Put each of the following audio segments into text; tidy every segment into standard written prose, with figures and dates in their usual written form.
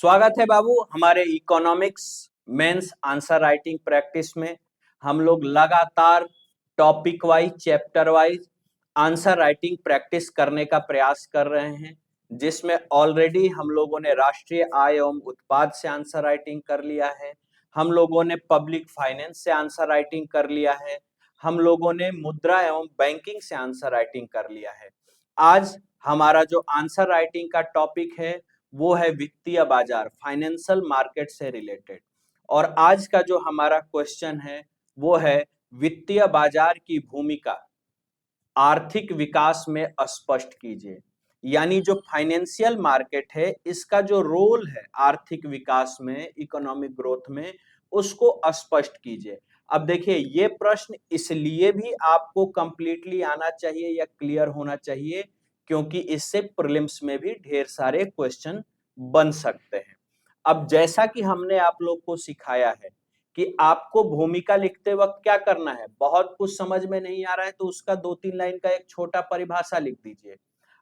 स्वागत है बाबू हमारे economics mains answer writing practice में। हम लोग लगातार topic wise chapter wise answer writing practice करने का प्रयास कर रहे हैं, जिसमें ऑलरेडी हम लोगों ने राष्ट्रीय आय एवं उत्पाद से आंसर राइटिंग कर लिया है, हम लोगों ने पब्लिक फाइनेंस से आंसर राइटिंग कर लिया है, हम लोगों ने मुद्रा एवं बैंकिंग से आंसर राइटिंग कर लिया है। आज हमारा जो आंसर राइटिंग का टॉपिक है वो है वित्तीय बाजार, फाइनेंशियल मार्केट से रिलेटेड। और आज का जो हमारा क्वेश्चन है वो है वित्तीय बाजार की भूमिका आर्थिक विकास में स्पष्ट कीजिए। यानी जो फाइनेंशियल मार्केट है इसका जो रोल है आर्थिक विकास में, इकोनॉमिक ग्रोथ में, उसको स्पष्ट कीजिए। अब देखिए ये प्रश्न इसलिए भी आपको कंप्लीटली आना चाहिए या क्लियर होना चाहिए क्योंकि इससे प्रीलिम्स में भी ढेर सारे क्वेश्चन बन सकते हैं। अब जैसा कि हमने आप लोग को सिखाया है कि आपको भूमिका लिखते वक्त क्या करना है, बहुत कुछ समझ में नहीं आ रहा है तो उसका 2-3 लाइन का एक छोटा परिभाषा लिख दीजिए।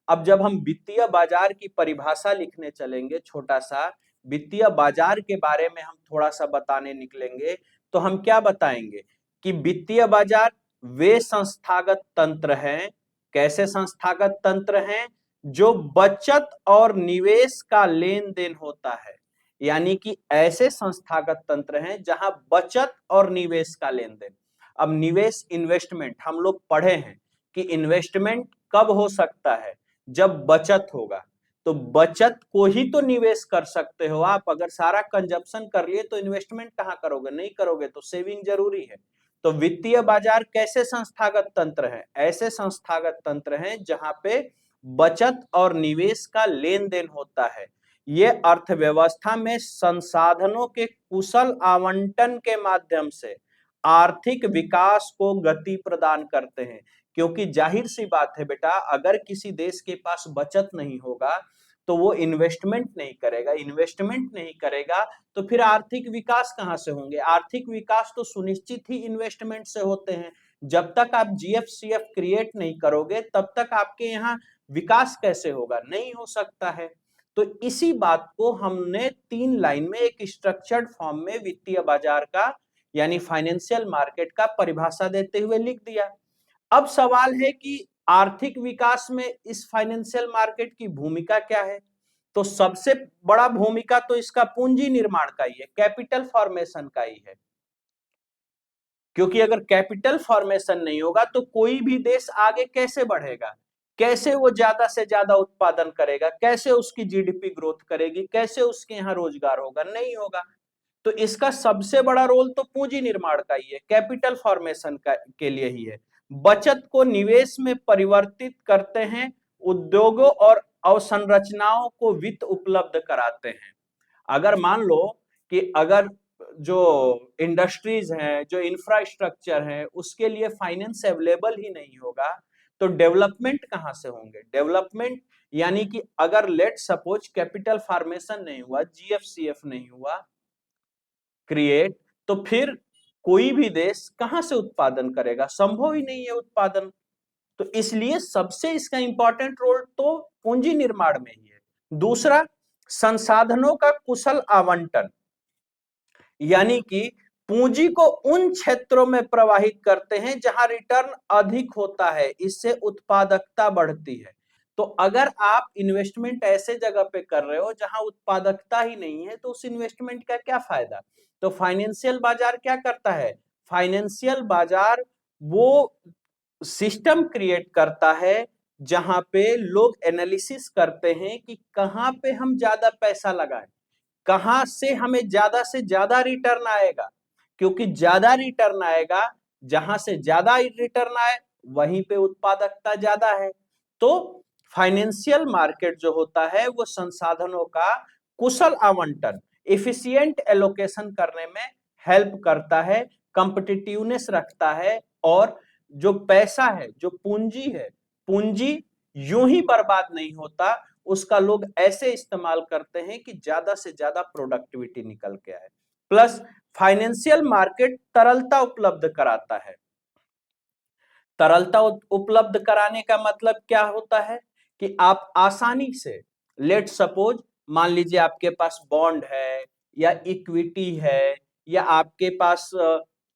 अब जब हम वित्तीय बाजार की परिभाषा लिखने चलेंगे, छोटा सा वित्तीय बाजार के बारे में हम थोड़ा सा बताने निकलेंगे, तो हम क्या बताएंगे कि वित्तीय बाजार वे संस्थागत तंत्र हैं, कैसे संस्थागत तंत्र हैं, जो बचत और निवेश का लेन देन होता है। यानी कि ऐसे संस्थागत तंत्र हैं जहां बचत और निवेश का लेन देन। अब निवेश इन्वेस्टमेंट हम लोग पढ़े हैं कि इन्वेस्टमेंट कब हो सकता है, जब बचत होगा। तो बचत को ही तो निवेश कर सकते हो आप। अगर सारा कंजप्शन कर लिए तो इन्वेस्टमेंट कहां करोगे, नहीं करोगे, तो सेविंग जरूरी है। तो वित्तीय बाजार कैसे संस्थागत तंत्र है, ऐसे संस्थागत तंत्र हैं जहां पे बचत और निवेश का लेन देन होता है। ये अर्थव्यवस्था में संसाधनों के कुशल आवंटन के माध्यम से आर्थिक विकास को गति प्रदान करते हैं। क्योंकि जाहिर सी बात है बेटा, अगर किसी देश के पास बचत नहीं होगा तो वो इन्वेस्टमेंट नहीं करेगा, इन्वेस्टमेंट नहीं करेगा तो फिर आर्थिक विकास कहां से होंगे। आर्थिक विकास तो सुनिश्चित ही इन्वेस्टमेंट से होते हैं। जब तक आप जीएफसीएफ क्रिएट नहीं करोगे तब तक आपके यहाँ विकास कैसे होगा, नहीं हो सकता है। तो इसी बात को हमने 3 लाइन में एक स्ट्रक्चर्ड फॉर्म में वित्तीय बाजार का यानी फाइनेंशियल मार्केट का परिभाषा देते हुए लिख दिया। अब सवाल है कि आर्थिक विकास में इस फाइनेंशियल मार्केट की भूमिका क्या है। तो सबसे बड़ा भूमिका तो इसका पूंजी निर्माण का ही है, कैपिटल फॉर्मेशन का ही है। क्योंकि अगर कैपिटल फॉर्मेशन नहीं होगा तो कोई भी देश आगे कैसे बढ़ेगा, कैसे वो ज्यादा से ज्यादा उत्पादन करेगा, कैसे उसकी जीडीपी ग्रोथ करेगी, कैसे उसके यहाँ रोजगार होगा, नहीं होगा। तो इसका सबसे बड़ा रोल तो पूंजी निर्माण का ही है, कैपिटल फॉर्मेशन का के लिए ही है। बचत को निवेश में परिवर्तित करते हैं, उद्योगों और अवसंरचनाओं को वित्त उपलब्ध कराते हैं। अगर मान लो कि अगर जो इंडस्ट्रीज हैं, जो इंफ्रास्ट्रक्चर है, उसके लिए फाइनेंस अवेलेबल ही नहीं होगा तो डेवलपमेंट कहां से होंगे। डेवलपमेंट यानी कि अगर लेट सपोज कैपिटल फॉर्मेशन नहीं हुआ, जीएफसीएफ नहीं हुआ क्रिएट, तो फिर कोई भी देश कहां से उत्पादन करेगा, संभव ही नहीं है उत्पादन। तो इसलिए सबसे इसका इंपॉर्टेंट रोल तो पूंजी निर्माण में ही है। दूसरा, संसाधनों का कुशल आवंटन, यानी कि पूंजी को उन क्षेत्रों में प्रवाहित करते हैं जहां रिटर्न अधिक होता है, इससे उत्पादकता बढ़ती है। तो अगर आप इन्वेस्टमेंट ऐसे जगह पे कर रहे हो जहां उत्पादकता ही नहीं है तो उस इन्वेस्टमेंट का क्या फायदा। तो फाइनेंशियल बाजार क्या करता है, फाइनेंशियल बाजार वो सिस्टम क्रिएट करता है जहां पे लोग एनालिसिस करते हैं कि कहां पे हम ज्यादा पैसा लगाएं, कहां से ज्यादा रिटर्न आएगा। क्योंकि ज्यादा रिटर्न आएगा, जहां से ज्यादा रिटर्न आए वहीं पे उत्पादकता ज्यादा है। तो फाइनेंशियल मार्केट जो होता है वो संसाधनों का कुशल आवंटन, एफिशिएंट एलोकेशन करने में हेल्प करता है, कंपिटिटिवनेस रखता है। और जो पैसा है, जो पूंजी है, पूंजी यूं ही बर्बाद नहीं होता, उसका लोग ऐसे इस्तेमाल करते हैं कि ज्यादा से ज्यादा प्रोडक्टिविटी निकल के आए। प्लस फाइनेंशियल मार्केट तरलता उपलब्ध कराता है। तरलता उपलब्ध कराने का मतलब क्या होता है कि आप आसानी से, लेट सपोज मान लीजिए आपके पास बॉन्ड है या इक्विटी है या आपके पास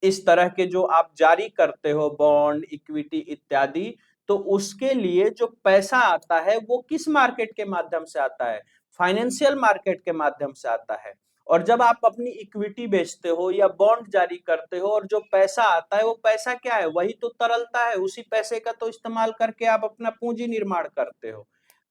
इस तरह के जो आप जारी करते हो बॉन्ड, इक्विटी इत्यादि, तो उसके लिए जो पैसा आता है वो किस मार्केट के माध्यम से आता है? फाइनेंशियल मार्केट के माध्यम से आता है। और जब आप अपनी इक्विटी बेचते हो या बॉन्ड जारी करते हो और जो पैसा आता है वो पैसा क्या है? वही तो तरलता है, उसी पैसे का तो इस्तेमाल करके आप अपना पूंजी निर्माण करते हो।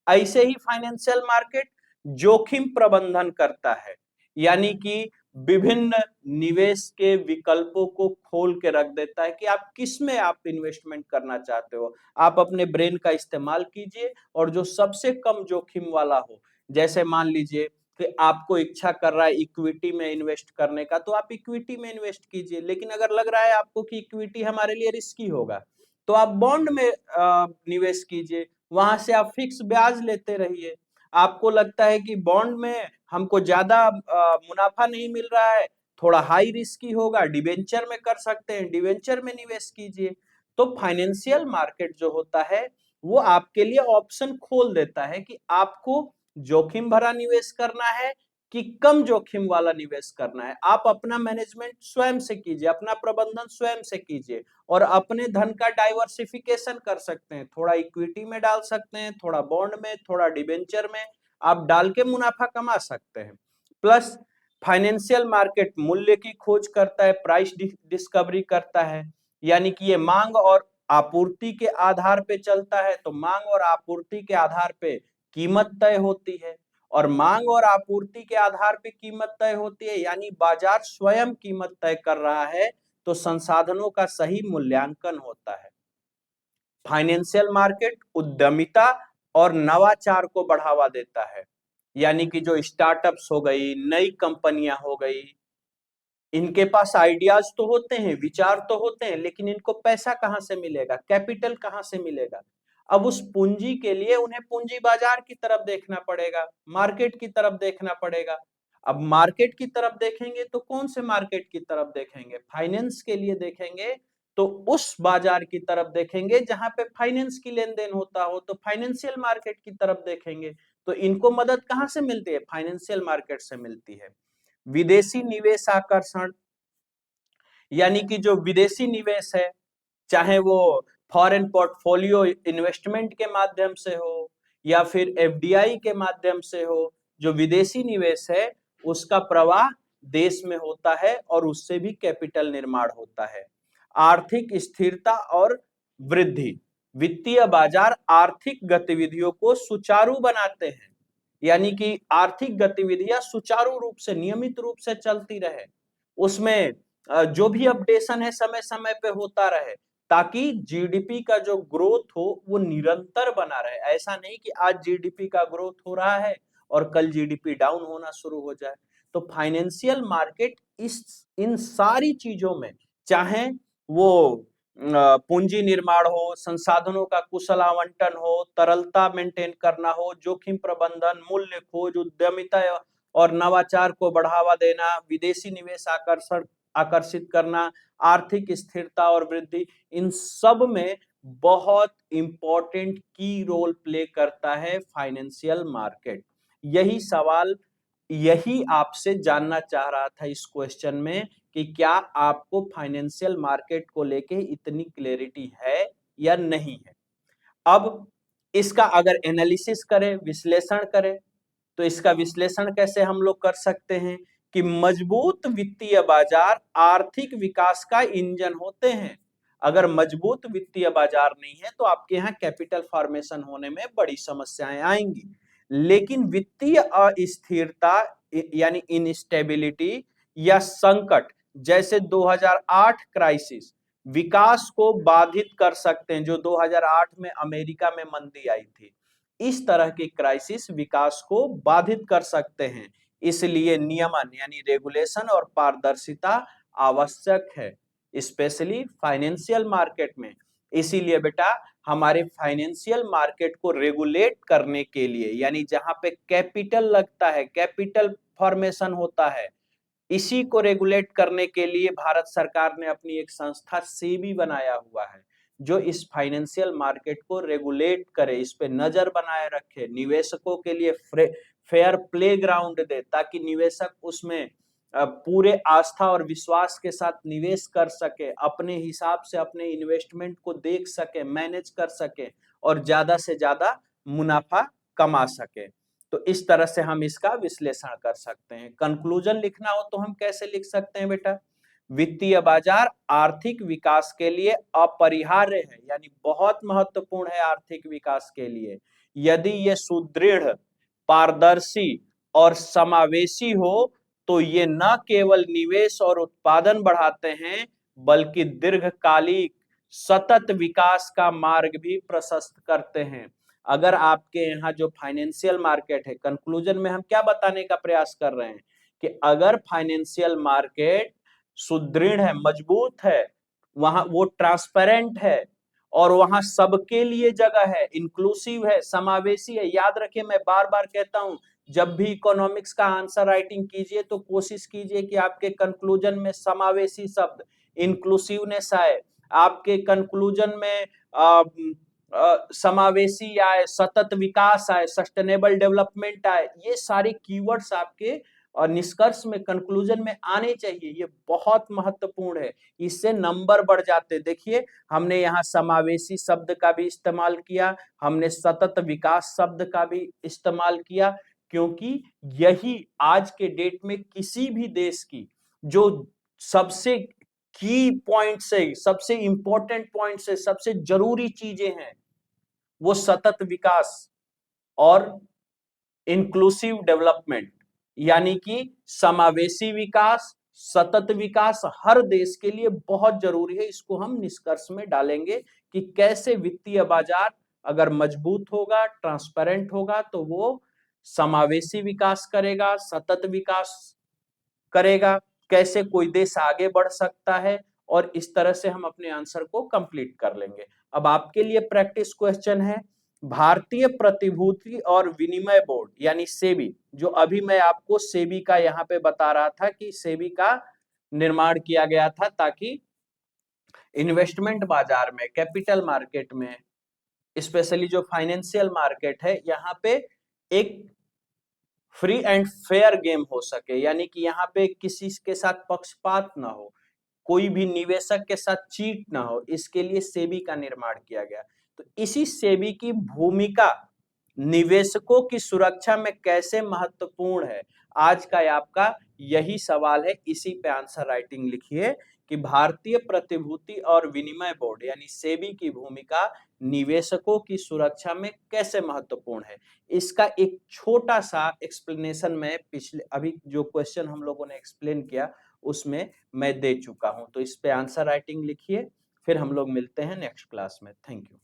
ऐसे ही फाइनेंशियल मार्केट जोखिम प्रबंधन करता है, यानी कि विभिन्न निवेश के विकल्पों को खोल के रख देता है कि आप किस में आप इन्वेस्टमेंट करना चाहते हो। आप अपने ब्रेन का इस्तेमाल कीजिए और जो सबसे कम जोखिम वाला हो, जैसे मान लीजिए कि आपको इच्छा कर रहा है इक्विटी में इन्वेस्ट करने का, तो आप इक्विटी में इन्वेस्ट कीजिए। लेकिन अगर लग रहा है आपको कि इक्विटी हमारे लिए रिस्की होगा, तो आप बॉन्ड में निवेश कीजिए, वहां से आप फिक्स ब्याज लेते रहिए। आपको लगता है कि बॉन्ड में हमको ज्यादा मुनाफा नहीं मिल रहा है, थोड़ा हाई रिस्की होगा, डिवेंचर में कर सकते हैं, डिवेंचर में निवेश कीजिए। तो फाइनेंशियल मार्केट जो होता है वो आपके लिए ऑप्शन खोल देता है कि आपको जोखिम भरा निवेश करना है कि कम जोखिम वाला निवेश करना है। आप अपना मैनेजमेंट स्वयं से कीजिए, अपना प्रबंधन स्वयं से कीजिए और अपने धन का डाइवर्सिफिकेशन कर सकते हैं। थोड़ा इक्विटी में डाल सकते हैं, थोड़ा बॉन्ड में, थोड़ा डिबेंचर में, आप डाल के मुनाफा कमा सकते हैं। प्लस फाइनेंशियल मार्केट मूल्य की खोज करता है, प्राइस डिस्कवरी करता है, यानी कि ये मांग और आपूर्ति के आधार पे चलता है। तो मांग और आपूर्ति के आधार पे कीमत तय होती है और मांग और आपूर्ति के आधार पे कीमत तय होती है, यानी बाजार स्वयं कीमत तय कर रहा है, तो संसाधनों का सही मूल्यांकन होता है। फाइनेंशियल मार्केट उद्यमिता और नवाचार को बढ़ावा देता है, यानी कि जो स्टार्टअप्स हो गई, नई कंपनियां हो गई, इनके पास आइडियाज तो होते हैं, विचार तो होते हैं, लेकिन इनको पैसा कहां से मिलेगा, कैपिटल कहां से मिलेगा? अब उस पूंजी के लिए उन्हें पूंजी बाजार की तरफ देखना पड़ेगा, मार्केट की तरफ देखना पड़ेगा। अब मार्केट की तरफ देखेंगे तो कौन से मार्केट की तरफ देखेंगे? फाइनेंस के लिए देखेंगे तो उस बाजार की तरफ देखेंगे जहां पे फाइनेंस की लेन देन होता हो, तो फाइनेंशियल मार्केट की तरफ देखेंगे। तो इनको मदद कहां से मिलती है? फाइनेंशियल मार्केट से मिलती है। विदेशी निवेश आकर्षण, यानी कि जो विदेशी निवेश है, चाहे वो फॉरेन पोर्टफोलियो इन्वेस्टमेंट के माध्यम से हो या फिर एफडीआई के माध्यम से हो, जो विदेशी निवेश है उसका प्रवाह देश में होता है और उससे भी कैपिटल निर्माण होता है। आर्थिक स्थिरता और वृद्धि, वित्तीय बाजार आर्थिक गतिविधियों को सुचारू बनाते हैं, यानी कि आर्थिक गतिविधियां सुचारू रूप से, नियमित रूप से चलती रहे, उसमें जो भी अपडेशन है समय समय पे होता रहे, ताकि जीडीपी का जो ग्रोथ हो वो निरंतर बना रहे। ऐसा नहीं कि आज जीडीपी का ग्रोथ हो रहा है और कल जीडीपी डाउन होना शुरू हो जाए। तो फाइनेंशियल मार्केट इस इन सारी चीजों में, चाहे वो पूंजी निर्माण हो, संसाधनों का कुशल आवंटन हो, तरलता मेंटेन करना हो, जोखिम प्रबंधन, मूल्य खोज, उद्यमिता और नवाचार को बढ़ावा देना, विदेशी निवेश आकर्षित करना, आर्थिक स्थिरता और वृद्धि, इन सब में बहुत इंपॉर्टेंट की रोल प्ले करता है फाइनेंशियल मार्केट। यही सवाल, यही आपसे जानना चाह रहा था इस क्वेश्चन में कि क्या आपको फाइनेंशियल मार्केट को लेके इतनी क्लैरिटी है या नहीं है। अब इसका अगर एनालिसिस करें, विश्लेषण करें, तो इसका विश्लेषण कैसे हम लोग कर सकते हैं कि मजबूत वित्तीय बाजार आर्थिक विकास का इंजन होते हैं। अगर मजबूत वित्तीय बाजार नहीं है तो आपके यहाँ कैपिटल फॉर्मेशन होने में बड़ी समस्याएं आएंगी। लेकिन वित्तीय अस्थिरता यानी इनस्टेबिलिटी या संकट, जैसे 2008 क्राइसिस, विकास को बाधित कर सकते हैं। जो 2008 में अमेरिका में मंदी आई थी, इस तरह की क्राइसिस विकास को बाधित कर सकते हैं। इसलिए नियमन यानी रेगुलेशन और पारदर्शिता आवश्यक है, स्पेशली फाइनेंशियल मार्केट में। इसीलिए बेटा हमारे फाइनेंशियल मार्केट को रेगुलेट करने के लिए, यानी जहां पे कैपिटल लगता है, कैपिटल फॉर्मेशन होता है, इसी को रेगुलेट करने के लिए भारत सरकार ने अपनी एक संस्था सेबी बनाया हुआ है, जो इस फाइनेंशियल मार्केट को रेगुलेट करे, इस पे नजर बनाए रखे, निवेशकों के लिए फेयर प्ले ग्राउंड दे, ताकि निवेशक उसमें पूरे आस्था और विश्वास के साथ निवेश कर सके, अपने हिसाब से अपने इन्वेस्टमेंट को देख सके, मैनेज कर सके और ज्यादा से ज्यादा मुनाफा कमा सके। तो इस तरह से हम इसका विश्लेषण कर सकते हैं। कंक्लूजन लिखना हो तो हम कैसे लिख सकते हैं बेटा? वित्तीय बाजार आर्थिक विकास के लिए अपरिहार्य है, यानी बहुत महत्वपूर्ण है आर्थिक विकास के लिए। यदि ये सुदृढ़, पारदर्शी और समावेशी हो तो ये न केवल निवेश और उत्पादन बढ़ाते हैं, बल्कि दीर्घकालिक सतत विकास का मार्ग भी प्रशस्त करते हैं। अगर आपके यहाँ जो फाइनेंशियल मार्केट है, कंक्लूजन में हम क्या बताने का प्रयास कर रहे हैं कि अगर फाइनेंशियल मार्केट सुदृढ़ है, मजबूत है, वहां वो ट्रांसपेरेंट है और वहां सबके लिए जगह है, इंक्लूसिव है, समावेशी है। याद रखिए, मैं बार बार कहता हूं, जब भी इकोनॉमिक्स का आंसर राइटिंग कीजिए तो कोशिश कीजिए कि आपके कंक्लूजन में समावेशी शब्द, इंक्लूसिवनेस आए, आपके कंक्लूजन में समावेशी आए, सतत विकास आए, सस्टेनेबल डेवलपमेंट आए। ये सारे कीवर्ड्स आपके और निष्कर्ष में, कंक्लूजन में आने चाहिए। ये बहुत महत्वपूर्ण है, इससे नंबर बढ़ जाते। देखिए, हमने यहाँ समावेशी शब्द का भी इस्तेमाल किया, हमने सतत विकास शब्द का भी इस्तेमाल किया, क्योंकि यही आज के डेट में किसी भी देश की जो सबसे की पॉइंट से, सबसे इंपॉर्टेंट पॉइंट से, सबसे जरूरी चीजें हैं, वो सतत विकास और इंक्लूसिव डेवलपमेंट, यानी कि समावेशी विकास, सतत विकास हर देश के लिए बहुत जरूरी है। इसको हम निष्कर्ष में डालेंगे कि कैसे वित्तीय बाजार अगर मजबूत होगा, ट्रांसपेरेंट होगा, तो वो समावेशी विकास करेगा, सतत विकास करेगा, कैसे कोई देश आगे बढ़ सकता है, और इस तरह से हम अपने आंसर को कंप्लीट कर लेंगे। अब आपके लिए प्रैक्टिस क्वेश्चन है, भारतीय प्रतिभूति और विनिमय बोर्ड यानी सेबी, जो अभी मैं आपको सेबी का यहाँ पे बता रहा था कि सेबी का निर्माण किया गया था ताकि इन्वेस्टमेंट बाजार में, कैपिटल मार्केट में, स्पेशली जो फाइनेंशियल मार्केट है, यहाँ पे एक फ्री एंड फेयर गेम हो सके, यानी कि यहाँ पे किसी के साथ पक्षपात ना हो, कोई भी निवेशक के साथ चीट ना हो, इसके लिए सेबी का निर्माण किया गया। तो इसी सेबी की भूमिका निवेशकों की सुरक्षा में कैसे महत्वपूर्ण है, आज का आपका यही सवाल है। इसी पे आंसर राइटिंग लिखिए कि भारतीय प्रतिभूति और विनिमय बोर्ड यानी सेबी की भूमिका निवेशकों की सुरक्षा में कैसे महत्वपूर्ण है। इसका एक छोटा सा एक्सप्लेनेशन मैं पिछले अभी जो क्वेश्चन हम लोगों ने एक्सप्लेन किया उसमें मैं दे चुका हूं। तो इस पे आंसर राइटिंग लिखिए, फिर हम लोग मिलते हैं नेक्स्ट क्लास में। Thank you.